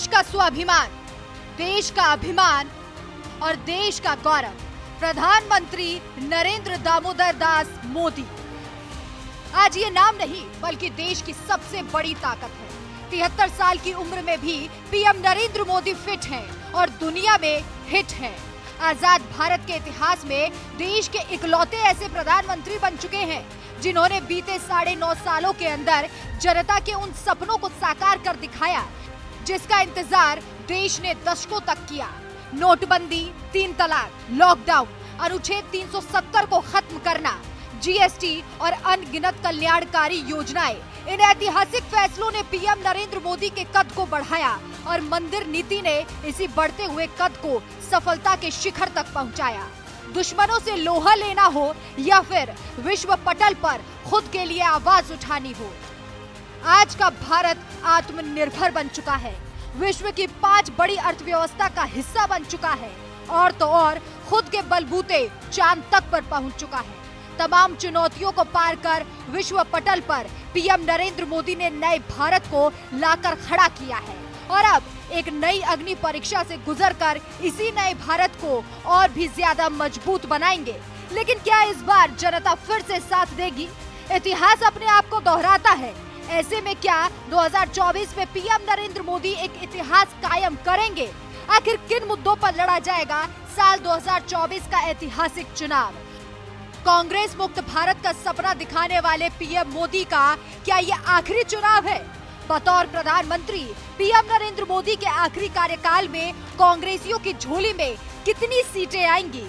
का स्वाभिमान, देश का अभिमान और देश का गौरव, प्रधानमंत्री नरेंद्र दामोदर दास मोदी। आज ये नाम नहीं बल्कि देश की सबसे बड़ी ताकत है। 73 साल की उम्र में भी पीएम नरेंद्र मोदी फिट हैं और दुनिया में हिट हैं। आजाद भारत के इतिहास में देश के इकलौते ऐसे प्रधानमंत्री बन चुके हैं जिन्होंने बीते 9.5 सालों के अंदर जनता के उन सपनों को साकार कर दिखाया जिसका इंतजार देश ने दशकों तक किया। नोटबंदी, 3 तलाक, लॉकडाउन, अनुच्छेद 370 को खत्म करना, जीएसटी और अनगिनत कल्याणकारी योजनाएं, इन ऐतिहासिक फैसलों ने पीएम नरेंद्र मोदी के कद को बढ़ाया और मंदिर नीति ने इसी बढ़ते हुए कद को सफलता के शिखर तक पहुंचाया। दुश्मनों से लोहा लेना हो या फिर विश्व पटल पर खुद के लिए आवाज उठानी हो, आज का भारत आत्मनिर्भर बन चुका है, विश्व की 5 बड़ी अर्थव्यवस्था का हिस्सा बन चुका है और तो और खुद के बलबूते चांद तक पर पहुंच चुका है। तमाम चुनौतियों को पार कर विश्व पटल पर पीएम नरेंद्र मोदी ने नए भारत को लाकर खड़ा किया है और अब एक नई अग्नि परीक्षा से गुजरकर इसी नए भारत को और भी ज्यादा मजबूत बनाएंगे। लेकिन क्या इस बार जनता फिर से साथ देगी? इतिहास अपने आप को दोहराता है। ऐसे में क्या 2024 में पीएम नरेंद्र मोदी एक इतिहास कायम करेंगे? आखिर किन मुद्दों पर लड़ा जाएगा साल 2024 का ऐतिहासिक चुनाव? कांग्रेस मुक्त भारत का सपना दिखाने वाले पीएम मोदी का क्या ये आखिरी चुनाव है? बतौर प्रधानमंत्री पीएम नरेंद्र मोदी के आखिरी कार्यकाल में कांग्रेसियों की झोली में कितनी सीटें आएंगी?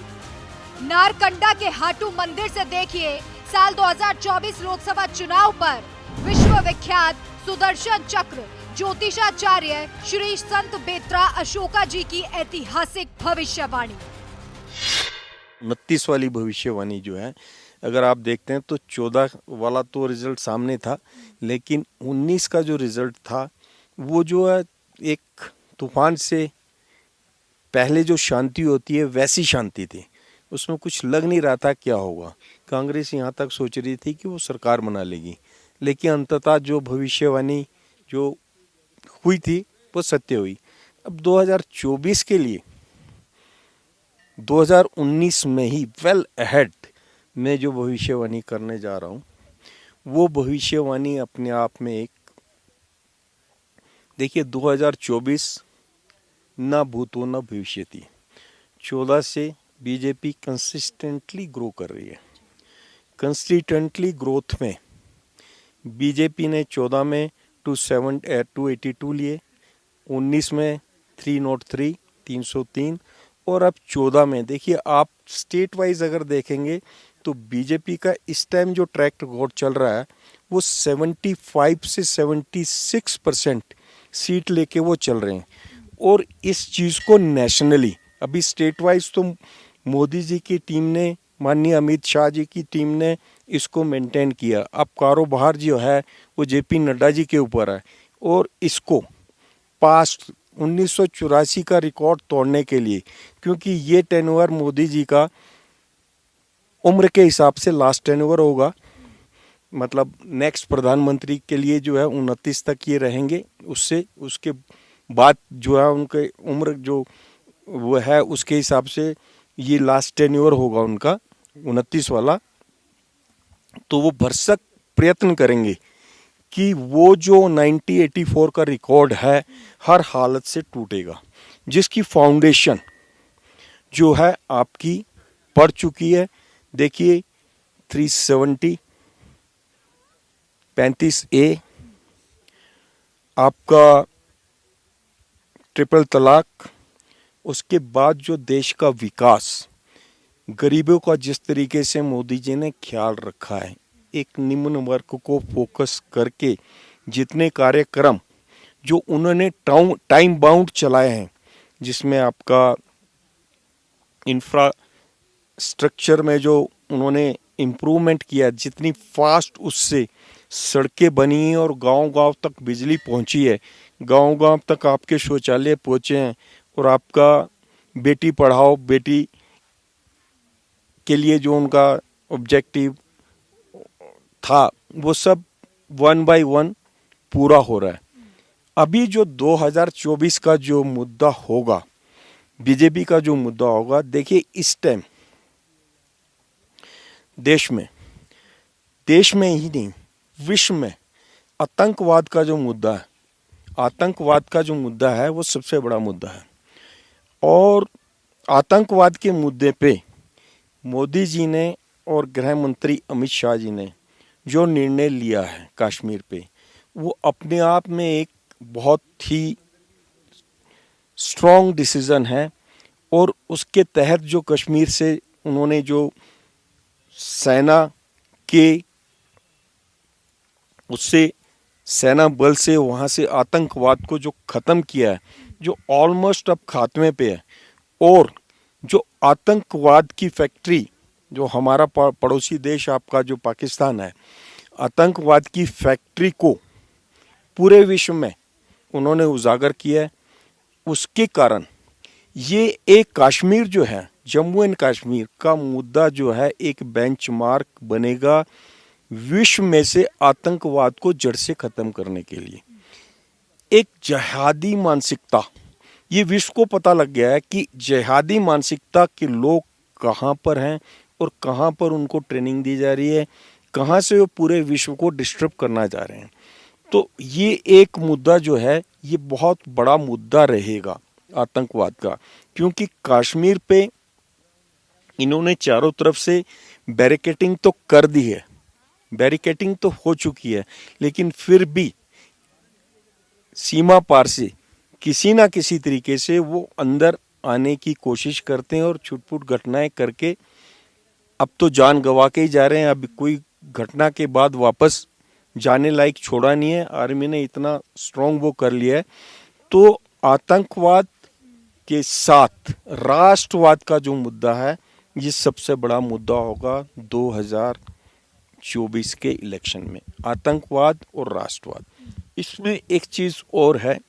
नारकंडा के हाटू मंदिर से देखिए साल 2024 लोकसभा चुनाव पर विश्व विख्यात सुदर्शन चक्र ज्योतिषाचार्य श्री संत बेत्रा अशोका जी की ऐतिहासिक भविष्यवाणी। 29 वाली भविष्यवाणी जो है, अगर आप देखते हैं तो 14 वाला तो रिजल्ट सामने था, लेकिन 19 का जो रिजल्ट था वो जो है एक तूफान से पहले जो शांति होती है वैसी शांति थी। उसमें कुछ लग नहीं रहा था क्या होगा। कांग्रेस यहाँ तक सोच रही थी कि वो सरकार बना लेगी, लेकिन अंततः जो भविष्यवाणी जो हुई थी वो सत्य हुई। अब 2024 के लिए 2019 में ही वेल अहेड मैं जो भविष्यवाणी करने जा रहा हूँ वो भविष्यवाणी अपने आप में एक, देखिए 2024 ना भूतो ना भविष्यति। 14 से बीजेपी कंसिस्टेंटली ग्रो कर रही है। कंसिस्टेंटली ग्रोथ में बीजेपी ने 14 में 282 लिए, 19 में 303 303 और अब 14 में देखिए आप स्टेट वाइज अगर देखेंगे तो बीजेपी का इस टाइम जो ट्रैक रिकॉर्ड चल रहा है वो 75 से 76% सीट लेके वो चल रहे हैं। और इस चीज़ को नेशनली अभी स्टेट वाइज तो मोदी जी की टीम ने, माननीय अमित शाह जी की टीम ने इसको मेंटेन किया। अब कारोबार जो है वो जेपी नड्डा जी के ऊपर है और इसको पास्ट 1984 का रिकॉर्ड तोड़ने के लिए, क्योंकि ये टेन्योर मोदी जी का उम्र के हिसाब से लास्ट टेन्योर होगा, मतलब नेक्स्ट प्रधानमंत्री के लिए जो है 29 तक ये रहेंगे, उसके बाद जो है उनके उम्र जो वो है उसके हिसाब से ये लास्ट टेन्योर होगा उनका 29 वाला। तो वो भरसक प्रयत्न करेंगे कि वो जो 1984 का रिकॉर्ड है हर हालत से टूटेगा, जिसकी फाउंडेशन जो है आपकी पड़ चुकी है। देखिए 370 35A, आपका ट्रिपल तलाक, उसके बाद जो देश का विकास, गरीबों का जिस तरीके से मोदी जी ने ख्याल रखा है, एक निम्न वर्ग को फोकस करके जितने कार्यक्रम जो उन्होंने टाइम बाउंड चलाए हैं, जिसमें आपका इंफ्रास्ट्रक्चर में जो उन्होंने इम्प्रूवमेंट किया, जितनी फास्ट उससे सड़कें बनी और गांव-गांव तक बिजली पहुंची है, गांव-गांव तक आपके शौचालय पहुंचे हैं और आपका बेटी पढ़ाओ बेटी के लिए जो उनका ऑब्जेक्टिव था वो सब 1 by 1 पूरा हो रहा है। अभी जो 2024 का जो मुद्दा होगा, बीजेपी का जो मुद्दा होगा, देखिए इस टाइम देश में ही नहीं, विश्व में आतंकवाद का जो मुद्दा है वो सबसे बड़ा मुद्दा है। और आतंकवाद के मुद्दे पे मोदी जी ने और गृह मंत्री अमित शाह जी ने जो निर्णय लिया है कश्मीर पे, वो अपने आप में एक बहुत ही स्ट्रॉन्ग डिसीजन है। और उसके तहत जो कश्मीर से उन्होंने जो सेना बल से वहाँ से आतंकवाद को जो ख़त्म किया है, जो ऑलमोस्ट अब खात्मे पे है। और जो आतंकवाद की फैक्ट्री, जो हमारा पड़ोसी देश आपका जो पाकिस्तान है, आतंकवाद की फैक्ट्री को पूरे विश्व में उन्होंने उजागर किया है। उसके कारण ये एक कश्मीर जो है, जम्मू एंड कश्मीर का मुद्दा जो है, एक बेंचमार्क बनेगा विश्व में से आतंकवाद को जड़ से खत्म करने के लिए। एक जिहादी मानसिकता, ये विश्व को पता लग गया है कि जिहादी मानसिकता के लोग कहाँ पर हैं और कहाँ पर उनको ट्रेनिंग दी जा रही है, कहाँ से वो पूरे विश्व को डिस्टर्ब करना चाह रहे हैं। तो ये एक मुद्दा जो है, ये बहुत बड़ा मुद्दा रहेगा आतंकवाद का, क्योंकि कश्मीर पे इन्होंने चारों तरफ से बैरिकेडिंग तो कर दी है, बैरिकेडिंग तो हो चुकी है, लेकिन फिर भी सीमा पार से किसी ना किसी तरीके से वो अंदर आने की कोशिश करते हैं और छुटपुट घटनाएं करके अब तो जान गंवा के ही जा रहे हैं। अब कोई घटना के बाद वापस जाने लायक छोड़ा नहीं है, आर्मी ने इतना स्ट्रॉन्ग वो कर लिया है। तो आतंकवाद के साथ राष्ट्रवाद का जो मुद्दा है, ये सबसे बड़ा मुद्दा होगा 2024 के इलेक्शन में, आतंकवाद और राष्ट्रवाद। इसमें एक चीज और है,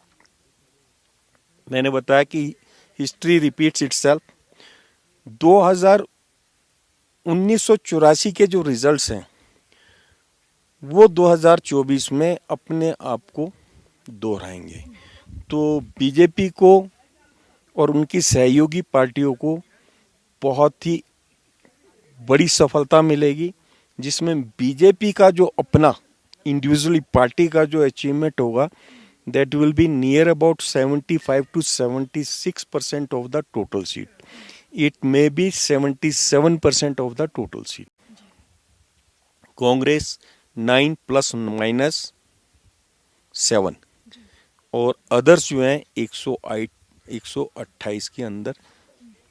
मैंने बताया कि हिस्ट्री रिपीट्स इटसेल्फ। 1984 के जो रिजल्ट्स हैं वो 2024 में अपने आप को दोहराएंगे। तो बीजेपी को और उनकी सहयोगी पार्टियों को बहुत ही बड़ी सफलता मिलेगी, जिसमें बीजेपी का जो अपना इंडिविजुअली पार्टी का जो अचीवमेंट होगा, that will be near about 75 to 76% of the total seat. It may be 77% of the total seat. Congress 9 ± 7 और अदर्स जो हैं 128 के अंदर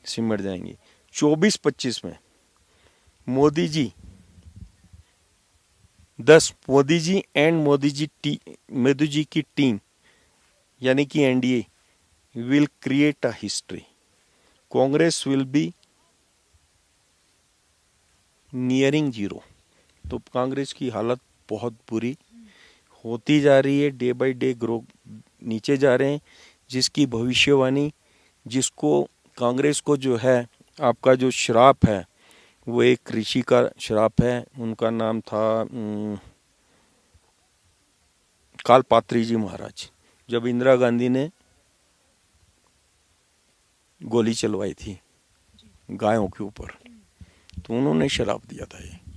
सिमट जाएंगे। 24-25 में मोदी जी मोदी जी की टीम यानी कि NDA will create a history. Congress will be nearing 0। तो कांग्रेस की हालत बहुत बुरी होती जा रही है, डे बाय डे ग्रो नीचे जा रहे हैं, जिसकी भविष्यवाणी, जिसको कांग्रेस को जो है आपका जो श्राप है, वो एक ऋषि का श्राप है। उनका नाम था कालपात्री जी महाराज। जब इंदिरा गांधी ने गोली चलवाई थी गायों के ऊपर, तो उन्होंने श्राप दिया था ये।